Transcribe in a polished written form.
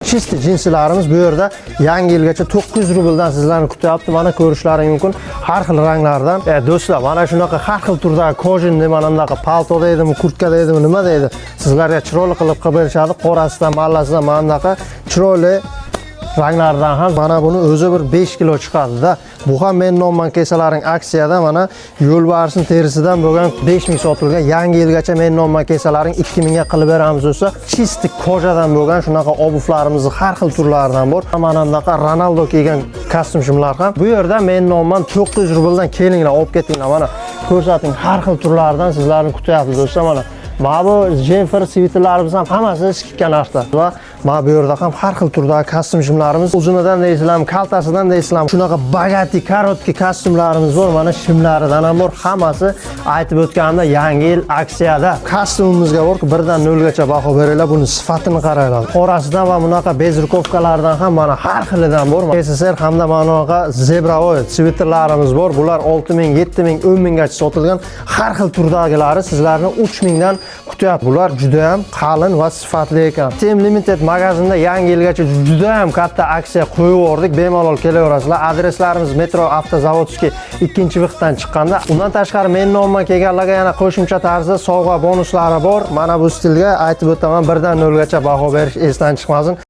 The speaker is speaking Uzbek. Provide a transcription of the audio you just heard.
Chisti jinsilarimiz bu yerda yangi yilgacha 900 rubldan sizlarni kutyapti. Mana ko'rishlaring mumkin. Har xil ranglardan. Do'stlar, mana shunaqa har xil turdagi kojin mana bunaqa palto deydimi, kurtka deydimi, nima deydi? Sizlarga chiroyli qilib berishadi. Qorasidan, mallasidan mana bunaqa chiroyli ranglardan ham mana buni o'zi bir 5 kilo chiqadi-da. Bu ham men nomman kesalaring aksiyada mana yo'lbarsning terisidan bo'lgan 5000 sotilgan. Yangi yilgacha men nomman kesalaring 2000 ga qilib beramiz o'sa. Chisti kojadan bo'lgan shunaqa obuvlarimizni har xil turlaridan bor. Mana bunaqa Ronaldo kiygan kostyum shimlar ham. Bu yerda men nomman 900 rubldan kelinglar, olib ketinglar. Mana ko'rsating, har xil turlaridan sizlarni kutyapmiz do'stlar. Mana bu Jennifer sviterlarimiz ham hammasi tikkan narxda. Va mana bu yerda ham har xil turdagi kostyum shimlarimiz, uzunidan deysizlarmi, kaltasidan deysizlarmi, shunaqa bagati, korotki kostyumlarimiz bor. Mana shimlaridan ham bor. Hammasi aytib o'tganimda yangi yil aksiyada. Kostyumimizga bor, 1 dan 0 gacha baho beringlar. Buni sifatini qaranglar. Qorasidan va bunaqa bezrukovkalardan ham mana har xilidan bor. SSR hamda mana bunaqa zebravoy sviterlarimiz bor. Bular 6000, 7000, 10000 gacha sotilgan. Har xil turdagilari sizlarni 3000 dan kutyapti. Bular juda ham qalin va sifatli ekan. Tem Limited magazinda yangi yilgacha juda ham katta aksiya qo'yib yubordik. Bemalol kelaverasizlar. Adreslarimiz Metro Avtozavodskiy 2-vixtdan chiqqanda. Undan tashqari men nomman kelganlarga yana qo'shimcha tarzda sovg'a bonuslari bor. Mana bu stilga aytib o'taman, 1 dan 0 gacha baho berish esdan chiqmasin.